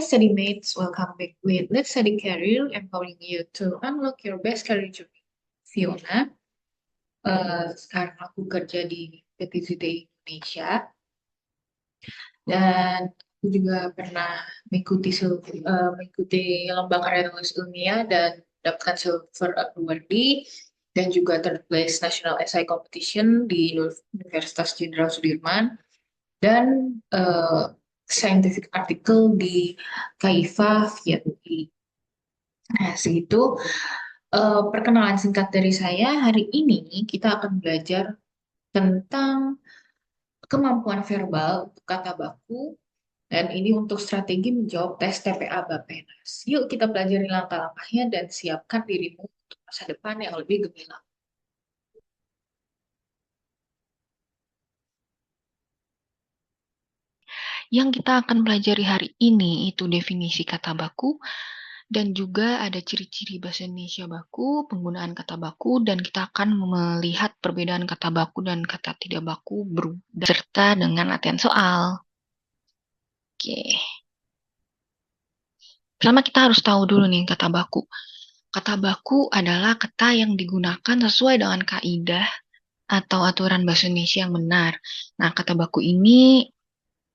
study mates, welcome back with Let's Study Career, empowering you to unlock your best career journey. Fiona, sekarang aku kerja di PT Today Indonesia, dan aku juga pernah mengikuti lomba karya tulis ilmiah dan mendapatkan silver awardee dan juga third place national essay competition di Universitas Jenderal Sudirman dan scientific article di Kaifa via UI. Nah, segitu perkenalan singkat dari saya. Hari ini kita akan belajar tentang kemampuan verbal untuk kata baku, dan ini untuk strategi menjawab tes TPA Bappenas. Yuk kita pelajari langkah-langkahnya dan siapkan dirimu untuk masa depan yang lebih gemilang. Yang kita akan pelajari hari ini itu definisi kata baku, dan juga ada ciri-ciri bahasa Indonesia baku, penggunaan kata baku, dan kita akan melihat perbedaan kata baku dan kata tidak baku serta dengan latihan soal. Oke. Pertama kita harus tahu dulu nih kata baku. Kata baku adalah kata yang digunakan sesuai dengan kaidah atau aturan bahasa Indonesia yang benar. Nah, kata baku ini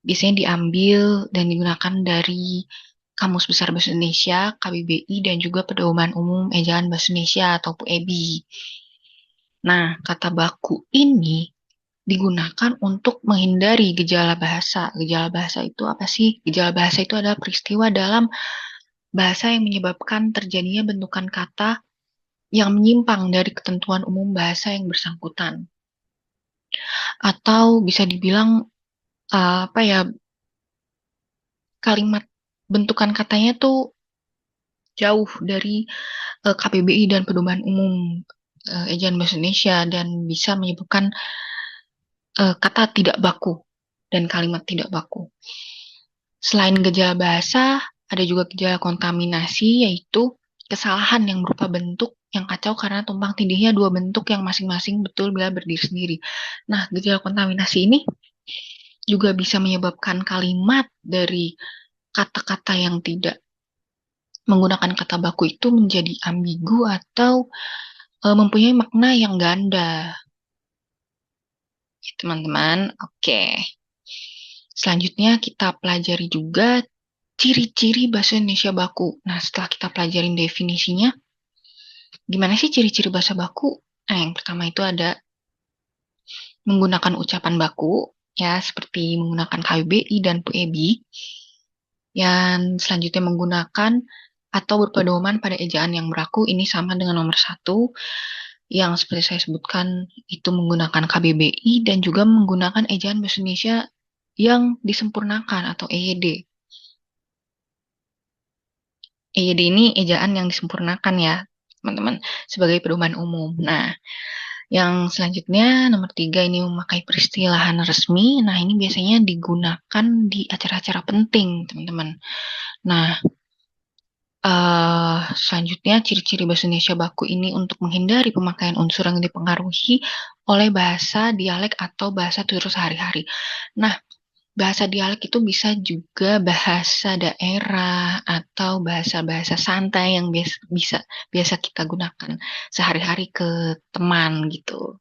biasanya diambil dan digunakan dari Kamus Besar Bahasa Indonesia, KBBI, dan juga Pedoman Umum Ejaan Bahasa Indonesia atau PUEBI. Nah, kata baku ini digunakan untuk menghindari gejala bahasa. Gejala bahasa itu apa sih? Gejala bahasa itu adalah peristiwa dalam bahasa yang menyebabkan terjadinya bentukan kata yang menyimpang dari ketentuan umum bahasa yang bersangkutan. Atau bisa dibilang kalimat bentukan katanya tuh jauh dari KBBI dan Pedoman Umum Ejaan Bahasa Indonesia dan bisa menyebabkan kata tidak baku dan kalimat tidak baku. Selain gejala bahasa, ada juga gejala kontaminasi, yaitu kesalahan yang berupa bentuk yang kacau karena tumpang tindihnya dua bentuk yang masing-masing betul bila berdiri sendiri. Nah, gejala kontaminasi ini juga bisa menyebabkan kalimat dari kata-kata yang tidak menggunakan kata baku itu menjadi ambigu atau mempunyai makna yang ganda. Ya, teman-teman, oke. Selanjutnya kita pelajari juga ciri-ciri bahasa Indonesia baku. Nah, setelah kita pelajarin definisinya, gimana sih ciri-ciri bahasa baku? Nah, yang pertama itu ada menggunakan ucapan baku, ya, seperti menggunakan KBBI dan PUEBI. Yang selanjutnya menggunakan atau berpedoman pada ejaan yang berlaku, ini sama dengan nomor 1, yang seperti saya sebutkan itu menggunakan KBBI dan juga menggunakan ejaan bahasa Indonesia yang disempurnakan atau EYD. EYD ini ejaan yang disempurnakan ya, teman-teman, sebagai pedoman umum. Nah, yang selanjutnya nomor 3 ini memakai peristilahan resmi. Nah, ini biasanya digunakan di acara-acara penting, teman-teman. Nah, selanjutnya ciri-ciri bahasa Indonesia baku ini untuk menghindari pemakaian unsur yang dipengaruhi oleh bahasa dialek atau bahasa tutur sehari-hari. Nah, bahasa dialek itu bisa juga bahasa daerah atau bahasa-bahasa santai yang biasa kita gunakan sehari-hari ke teman gitu.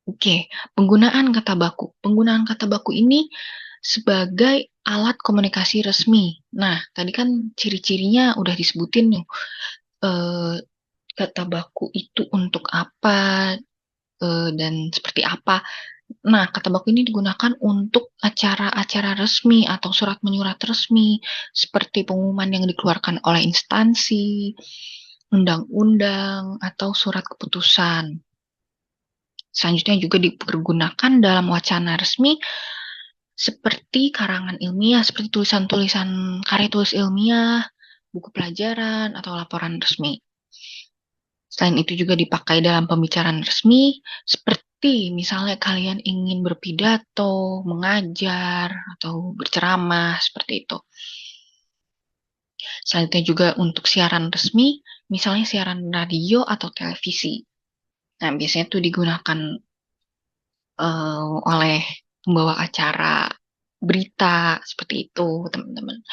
Oke, penggunaan kata baku. Penggunaan kata baku ini sebagai alat komunikasi resmi. Nah, tadi kan ciri-cirinya udah disebutin nih. Kata baku itu untuk apa dan seperti apa. Nah, kata baku ini digunakan untuk acara-acara resmi atau surat menyurat resmi, seperti pengumuman yang dikeluarkan oleh instansi, undang-undang, atau surat keputusan. Selanjutnya juga dipergunakan dalam wacana resmi, seperti karangan ilmiah, seperti tulisan-tulisan karya tulis ilmiah, buku pelajaran, atau laporan resmi. Selain itu juga dipakai dalam pembicaraan resmi, seperti misalnya kalian ingin berpidato, mengajar, atau berceramah, seperti itu. Selanjutnya juga untuk siaran resmi, misalnya siaran radio atau televisi. Nah, biasanya itu digunakan oleh pembawa acara berita, seperti itu, teman-teman.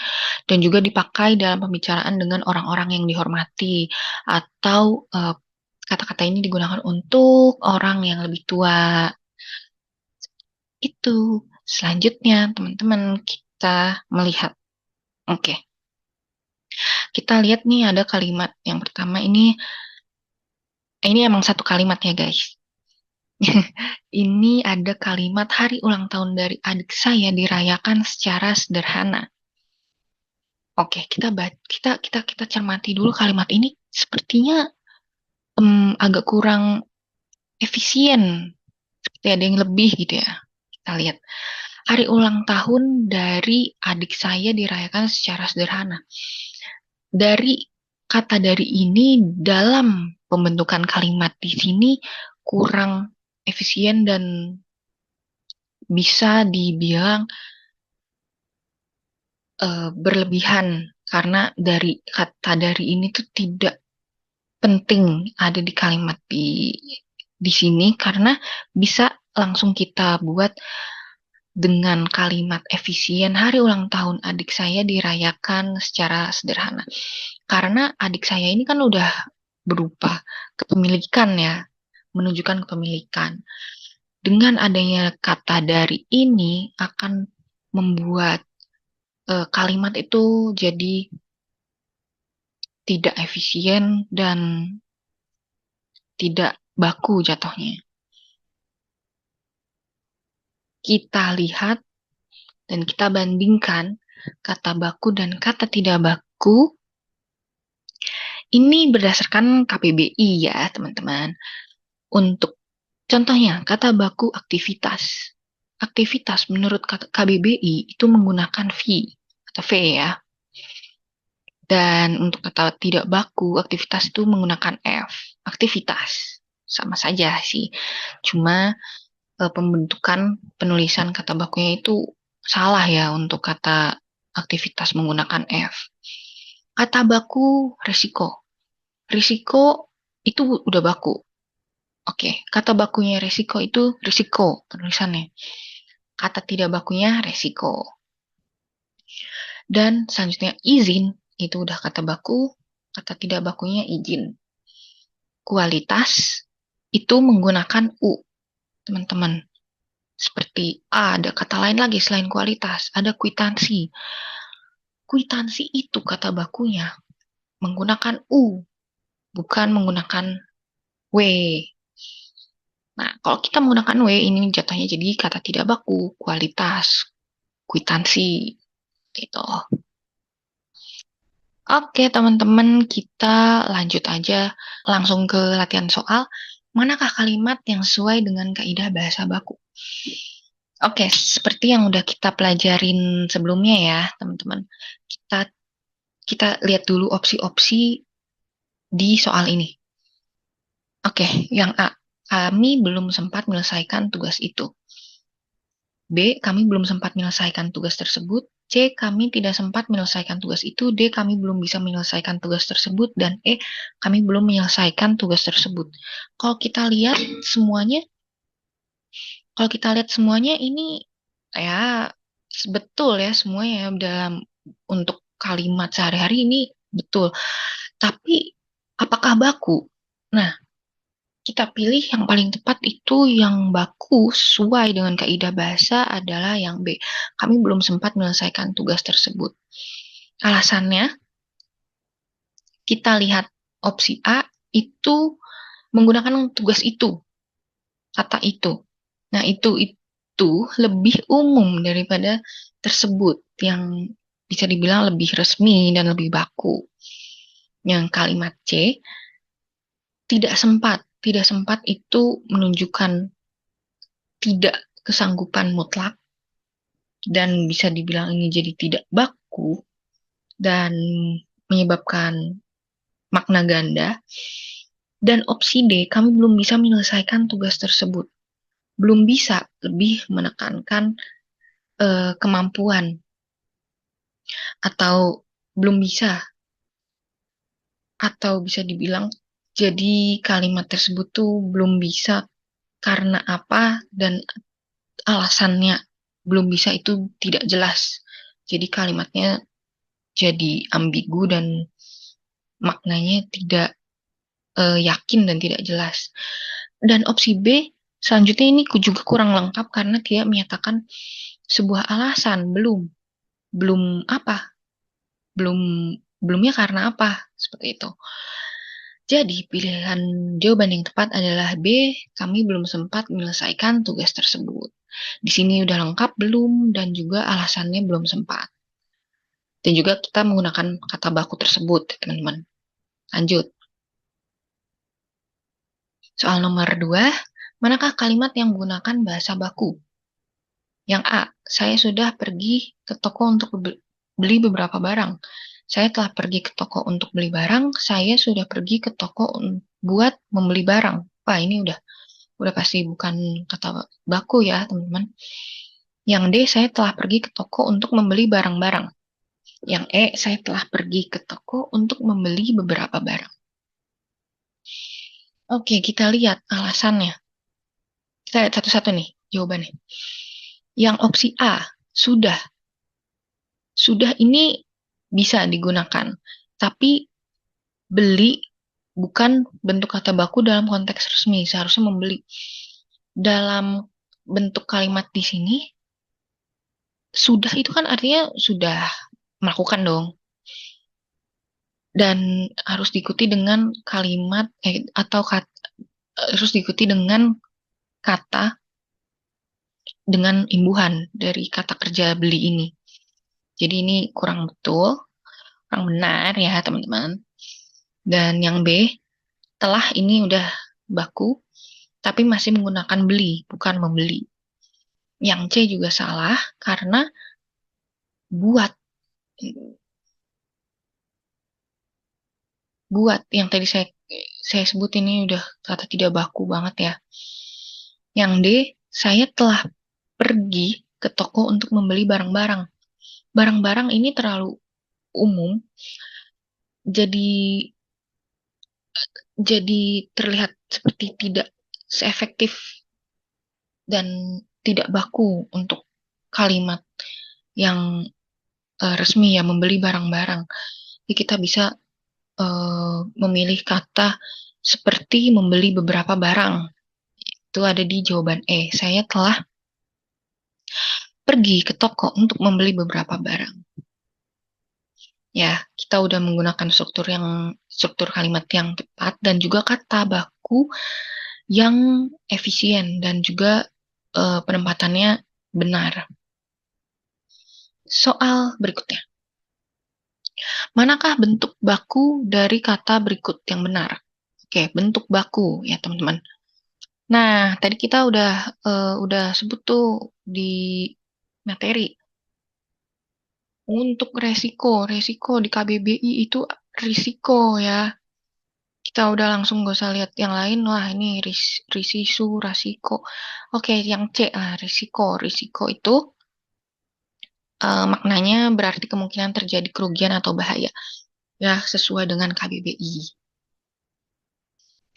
Dan juga dipakai dalam pembicaraan dengan orang-orang yang dihormati, atau kata-kata ini digunakan untuk orang yang lebih tua. Itu. Selanjutnya, teman-teman, kita melihat. Oke. Kita lihat nih ada kalimat yang pertama ini emang satu kalimat ya, guys. Ini ada kalimat hari ulang tahun dari adik saya dirayakan secara sederhana. Oke, kita cermati dulu kalimat ini. Sepertinya agak kurang efisien. Seperti ada yang lebih gitu ya. Kita lihat. Hari ulang tahun dari adik saya dirayakan secara sederhana. Dari kata dari ini dalam pembentukan kalimat di sini kurang efisien dan bisa dibilang berlebihan, karena dari kata dari ini tuh tidak penting ada di kalimat di sini, karena bisa langsung kita buat dengan kalimat efisien. Hari ulang tahun adik saya dirayakan secara sederhana. Karena adik saya ini kan udah berupa kepemilikan ya, menunjukkan kepemilikan. Dengan adanya kata dari ini akan membuat kalimat itu jadi tidak efisien dan tidak baku jatuhnya. Kita lihat dan kita bandingkan kata baku dan kata tidak baku. Ini berdasarkan KBBI ya, teman-teman. Untuk contohnya, kata baku aktivitas. Aktivitas menurut KBBI itu menggunakan V atau V ya. Dan untuk kata tidak baku, aktivitas itu menggunakan F. Aktivitas. Sama saja sih. Cuma pembentukan penulisan kata bakunya itu salah ya untuk kata aktivitas menggunakan F. Kata baku risiko. Risiko itu udah baku. Oke, kata bakunya risiko itu risiko penulisannya. Kata tidak bakunya resiko. Dan selanjutnya izin, itu udah kata baku, kata tidak bakunya izin. Kualitas, itu menggunakan U, teman-teman. Seperti ada kata lain lagi selain kualitas, ada kwitansi. Kwitansi itu kata bakunya menggunakan U, bukan menggunakan W. Nah, kalau kita menggunakan W, ini jatuhnya jadi kata tidak baku, kualitas, kwitansi, gitu. Oke, teman-teman, kita lanjut aja langsung ke latihan soal. Manakah kalimat yang sesuai dengan kaidah bahasa baku? Oke, seperti yang udah kita pelajarin sebelumnya ya, teman-teman. Kita lihat dulu opsi-opsi di soal ini. Oke, yang A. Kami belum sempat menyelesaikan tugas itu. B. Kami belum sempat menyelesaikan tugas tersebut. C. Kami tidak sempat menyelesaikan tugas itu. D. Kami belum bisa menyelesaikan tugas tersebut. Dan E. Kami belum menyelesaikan tugas tersebut. Kalau kita lihat semuanya ini ya betul ya semuanya dalam untuk kalimat sehari-hari ini betul. Tapi apakah baku? Nah, kita pilih yang paling tepat itu yang baku sesuai dengan kaidah bahasa adalah yang B. Kami belum sempat menyelesaikan tugas tersebut. Alasannya, kita lihat opsi A itu menggunakan tugas itu, kata itu. Nah, itu lebih umum daripada tersebut yang bisa dibilang lebih resmi dan lebih baku. Yang kalimat C, tidak sempat. Tidak sempat itu menunjukkan tidak kesanggupan mutlak dan bisa dibilang ini jadi tidak baku dan menyebabkan makna ganda. Dan opsi D, kami belum bisa menyelesaikan tugas tersebut. Belum bisa, lebih menekankan kemampuan atau belum bisa, atau bisa dibilang jadi kalimat tersebut tuh belum bisa karena apa dan alasannya belum bisa itu tidak jelas. Jadi kalimatnya jadi ambigu dan maknanya tidak yakin dan tidak jelas. Dan opsi B selanjutnya ini juga kurang lengkap karena tidak menyatakan sebuah alasan, belum apa, belum belumnya karena apa, seperti itu. Jadi pilihan jawaban yang tepat adalah B, kami belum sempat menyelesaikan tugas tersebut. Di sini udah lengkap belum dan juga alasannya belum sempat. Dan juga kita menggunakan kata baku tersebut, teman-teman. Lanjut. Soal nomor 2, manakah kalimat yang menggunakan bahasa baku? Yang A, saya sudah pergi ke toko untuk beli beberapa barang. Saya telah pergi ke toko untuk beli barang, saya sudah pergi ke toko buat membeli barang. Wah, ini udah pasti bukan kata baku ya, teman-teman. Yang D, saya telah pergi ke toko untuk membeli barang-barang. Yang E, saya telah pergi ke toko untuk membeli beberapa barang. Oke, kita lihat alasannya. Kita lihat satu-satu nih jawabannya. Yang opsi A, sudah. Sudah ini bisa digunakan, tapi beli bukan bentuk kata baku dalam konteks resmi, seharusnya membeli. Dalam bentuk kalimat di sini, sudah itu kan artinya sudah melakukan dong. Dan harus diikuti dengan kalimat atau harus diikuti dengan kata dengan imbuhan dari kata kerja beli ini. Jadi ini kurang betul, kurang benar ya teman-teman. Dan yang B, telah ini udah baku, tapi masih menggunakan beli, bukan membeli. Yang C juga salah, karena buat. Buat, yang tadi saya sebut ini udah kata tidak baku banget ya. Yang D, saya telah pergi ke toko untuk membeli barang-barang. Barang-barang ini terlalu umum, jadi terlihat seperti tidak seefektif dan tidak baku untuk kalimat yang resmi ya, membeli barang-barang. Jadi kita bisa memilih kata seperti membeli beberapa barang. Itu ada di jawaban E. Saya telah pergi ke toko untuk membeli beberapa barang. Ya, kita udah menggunakan struktur kalimat yang tepat dan juga kata baku yang efisien dan juga penempatannya benar. Soal berikutnya. Manakah bentuk baku dari kata berikut yang benar? Oke, bentuk baku ya teman-teman. Nah, tadi kita udah sebut tuh di materi. Untuk resiko di KBBI itu risiko ya. Kita udah langsung gak usah lihat yang lain. Wah, ini risisu, rasiko. Oke, yang C lah, risiko. Risiko itu maknanya berarti kemungkinan terjadi kerugian atau bahaya. Ya, sesuai dengan KBBI.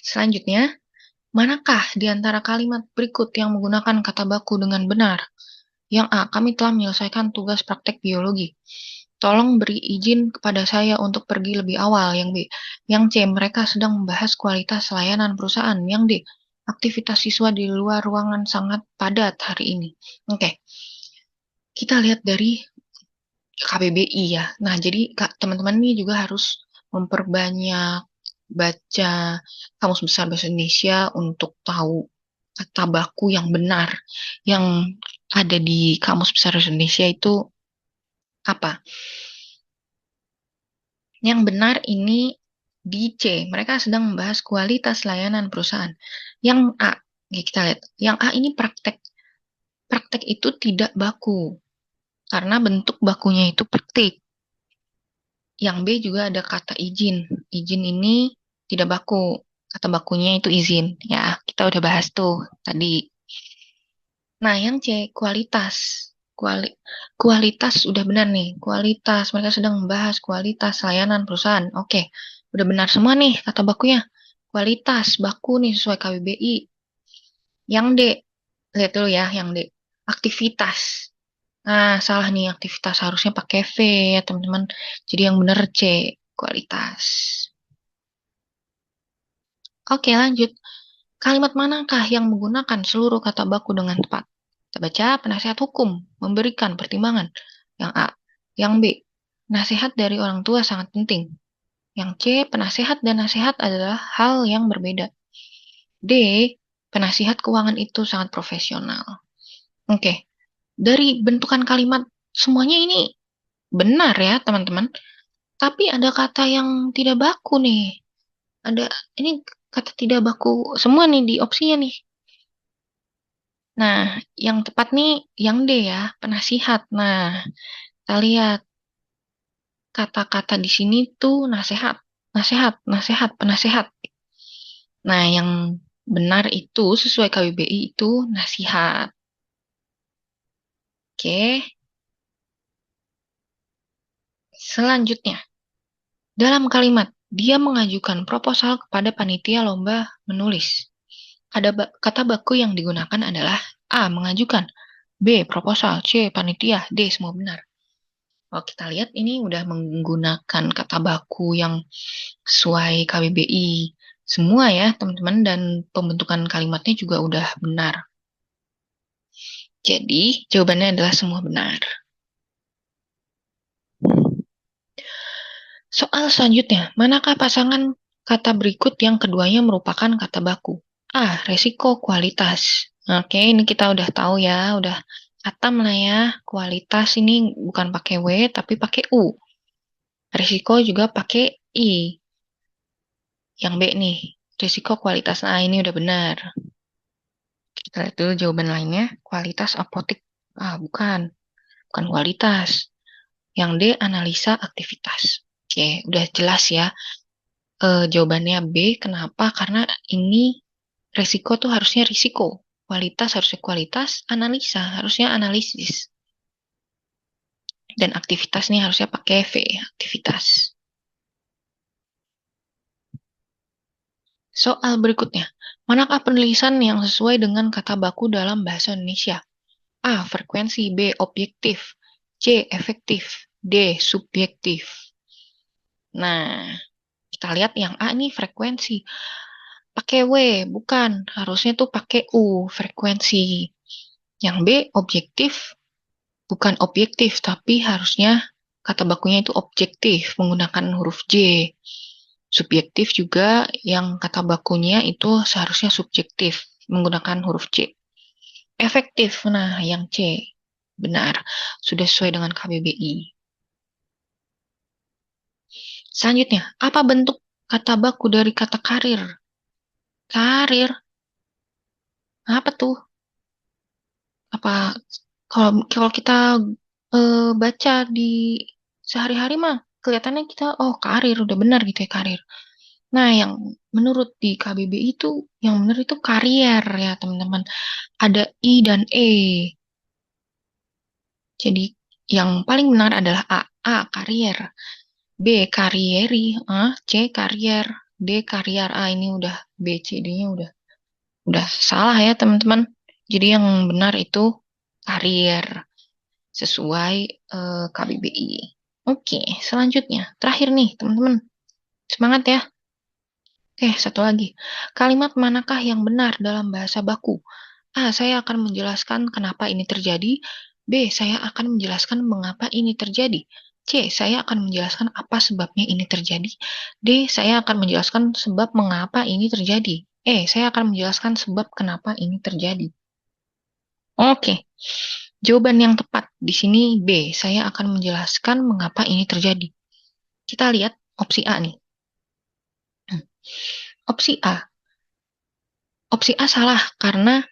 Selanjutnya, manakah di antara kalimat berikut yang menggunakan kata baku dengan benar? Yang A, kami telah menyelesaikan tugas praktek biologi. Tolong beri izin kepada saya untuk pergi lebih awal. Yang B, yang C, mereka sedang membahas kualitas layanan perusahaan. Yang D, aktivitas siswa di luar ruangan sangat padat hari ini. Oke, kita lihat dari KBBI ya. Nah, jadi teman-teman ini juga harus memperbanyak baca Kamus Besar Bahasa Indonesia untuk tahu kata baku yang benar yang ada di Kamus Besar Bahasa Indonesia itu apa? Yang benar ini di C. Mereka sedang membahas kualitas layanan perusahaan. Yang A, kita lihat. Yang A ini praktek. Praktek itu tidak baku. Karena bentuk bakunya itu praktik. Yang B juga ada kata izin. Izin ini tidak baku. Kata bakunya itu izin. Ya, kita udah bahas tuh tadi. Nah, yang C, kualitas. Kualitas udah benar nih. Kualitas, mereka sedang membahas kualitas layanan perusahaan. Oke, udah benar semua nih kata bakunya. Kualitas, baku nih sesuai KBBI. Yang D, lihat dulu ya yang D. Aktivitas. Nah, salah nih aktivitas. Harusnya pakai V ya, teman-teman. Jadi yang benar C, kualitas. Oke, lanjut. Kalimat manakah yang menggunakan seluruh kata baku dengan tepat? Kita baca, penasihat hukum memberikan pertimbangan. Yang A. Yang B. Nasihat dari orang tua sangat penting. Yang C. Penasihat dan nasihat adalah hal yang berbeda. D. Penasihat keuangan itu sangat profesional. Oke, dari bentukan kalimat semuanya ini benar ya, teman-teman. Tapi ada kata yang tidak baku nih. Ada ini kata tidak baku semua nih di opsinya nih. Nah, yang tepat nih yang D ya, penasihat. Nah, kita lihat kata-kata di sini tuh nasihat, nasihat, nasihat, penasehat. Nah, yang benar itu sesuai KBBI itu nasihat. Oke, selanjutnya. Dalam kalimat, dia mengajukan proposal kepada panitia lomba menulis. Ada kata baku yang digunakan adalah A. Mengajukan, B. Proposal, C. Panitia, D. Semua benar. Kalau kita lihat ini udah menggunakan kata baku yang sesuai KBBI semua ya teman-teman, dan pembentukan kalimatnya juga udah benar. Jadi jawabannya adalah semua benar. Soal selanjutnya, manakah pasangan kata berikut yang keduanya merupakan kata baku? A. Resiko kualitas. Oke, ini kita udah tahu ya, udah atam lah ya. Kualitas ini bukan pakai W, tapi pakai U. Risiko juga pakai I. Yang B nih, risiko kualitas. Nah, ini udah benar. Kita lihat dulu jawaban lainnya. Kualitas apotik. Ah, bukan. Bukan kualitas. Yang D, analisa aktivitas. Oke, udah jelas ya. Jawabannya B, kenapa? Karena ini risiko tuh harusnya risiko. Kualitas harusnya kualitas. Analisa harusnya analisis. Dan aktivitas nih harusnya pakai V, aktivitas. Soal berikutnya, manakah penulisan yang sesuai dengan kata baku dalam bahasa Indonesia? A. Frekuensi. B. Objektif. C. Efektif. D. Subjektif. Nah, kita lihat yang A nih frekuensi. Pakai W, bukan. Harusnya tuh pakai U, frekuensi. Yang B, objektif. Bukan objektif, tapi harusnya kata bakunya itu objektif, menggunakan huruf J. Subjektif juga yang kata bakunya itu seharusnya subjektif, menggunakan huruf C. Efektif, nah yang C. Benar, sudah sesuai dengan KBBI. Selanjutnya, apa bentuk kata baku dari kata karir? Karir, apa tuh? Apa kalau kalau kita baca di sehari-hari mah kelihatannya kita oh karir udah benar gitu ya karir. Nah, yang menurut di KBBI itu yang benar itu karier ya teman-teman. Ada I dan E. Jadi yang paling benar adalah A. A karier. B karieri. C karier. D karier. Ini udah B C D-nya udah salah ya teman-teman. Jadi yang benar itu karier sesuai KBBI. Oke, selanjutnya terakhir nih teman-teman. Semangat ya. Oke, satu lagi. Kalimat manakah yang benar dalam bahasa baku? A. Saya akan menjelaskan kenapa ini terjadi. B. Saya akan menjelaskan mengapa ini terjadi. C. Saya akan menjelaskan apa sebabnya ini terjadi. D. Saya akan menjelaskan sebab mengapa ini terjadi. E. Saya akan menjelaskan sebab kenapa ini terjadi. Oke, jawaban yang tepat di sini B. Saya akan menjelaskan mengapa ini terjadi. Kita lihat opsi A nih. Opsi A. Opsi A salah karena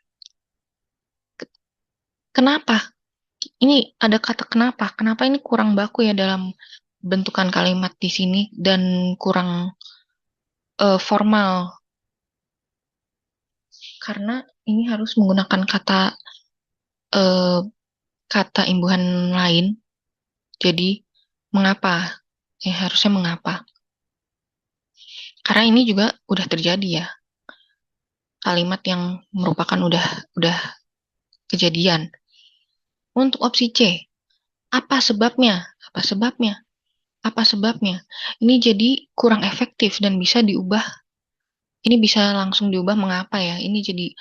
kenapa? Ini ada kata kenapa. Kenapa ini kurang baku ya dalam bentukan kalimat di sini dan kurang formal. Karena ini harus menggunakan uh, kata imbuhan lain. Jadi mengapa? Harusnya mengapa. Karena ini juga udah terjadi ya. Kalimat yang merupakan udah kejadian. Untuk opsi C, apa sebabnya? Apa sebabnya? Apa sebabnya? Ini jadi kurang efektif dan bisa diubah. Ini bisa langsung diubah mengapa ya? Ini jadi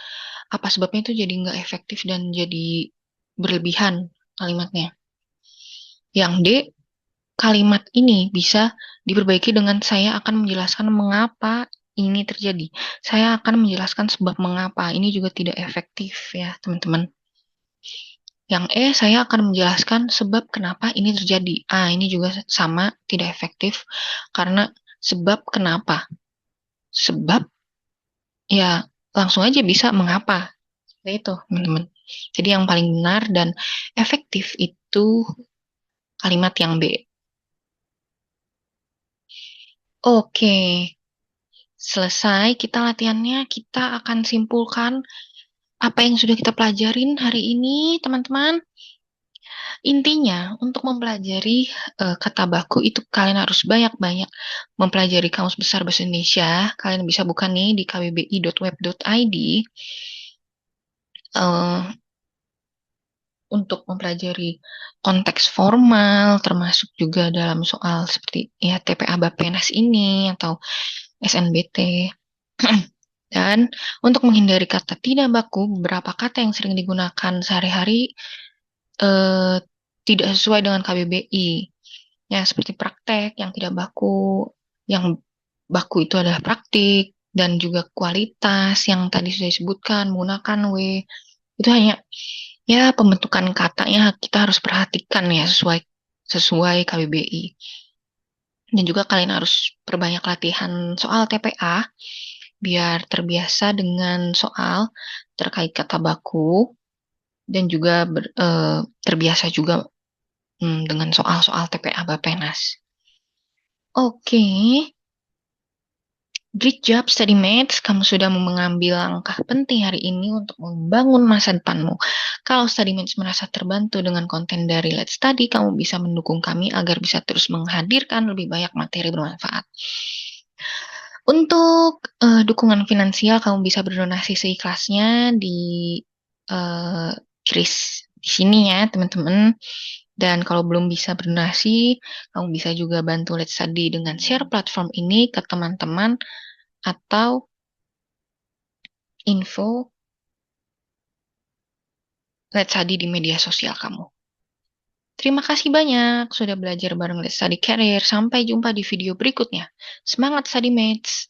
apa sebabnya itu jadi nggak efektif dan jadi berlebihan kalimatnya. Yang D, kalimat ini bisa diperbaiki dengan saya akan menjelaskan mengapa ini terjadi. Saya akan menjelaskan sebab mengapa. Ini juga tidak efektif ya, teman-teman. Yang E, saya akan menjelaskan sebab kenapa ini terjadi. Ini juga sama, tidak efektif karena sebab kenapa. Sebab ya langsung aja bisa mengapa. Seperti itu, teman-teman. Jadi yang paling benar dan efektif itu kalimat yang B. Oke, selesai kita latihannya. Kita akan simpulkan apa yang sudah kita pelajarin hari ini, teman-teman. Intinya, untuk mempelajari kata baku itu kalian harus banyak-banyak mempelajari Kamus Besar Bahasa Indonesia. Kalian bisa buka nih di kbbi.web.id. Untuk mempelajari konteks formal, termasuk juga dalam soal seperti ya TPA Bapenas ini atau SNBT. Dan untuk menghindari kata tidak baku, beberapa kata yang sering digunakan sehari-hari tidak sesuai dengan KBBI. Ya, seperti praktek yang tidak baku, yang baku itu adalah praktik, dan juga kualitas yang tadi sudah disebutkan, menggunakan W. Itu hanya ya pembentukan katanya kita harus perhatikan ya sesuai KBBI. Dan juga kalian harus perbanyak latihan soal TPA biar terbiasa dengan soal terkait kata baku dan juga terbiasa juga dengan soal-soal TPA Bapenas. Oke. Great job, study mates. Kamu sudah mengambil langkah penting hari ini untuk membangun masa depanmu. Kalau study mates merasa terbantu dengan konten dari Let's Study, kamu bisa mendukung kami agar bisa terus menghadirkan lebih banyak materi bermanfaat. Untuk dukungan finansial, kamu bisa berdonasi seikhlasnya di kris di sini ya, teman-teman. Dan kalau belum bisa berdonasi, kamu bisa juga bantu Let's Study dengan share platform ini ke teman-teman atau info Let's Study di media sosial kamu. Terima kasih banyak sudah belajar bareng Let's Study Career. Sampai jumpa di video berikutnya. Semangat study mates!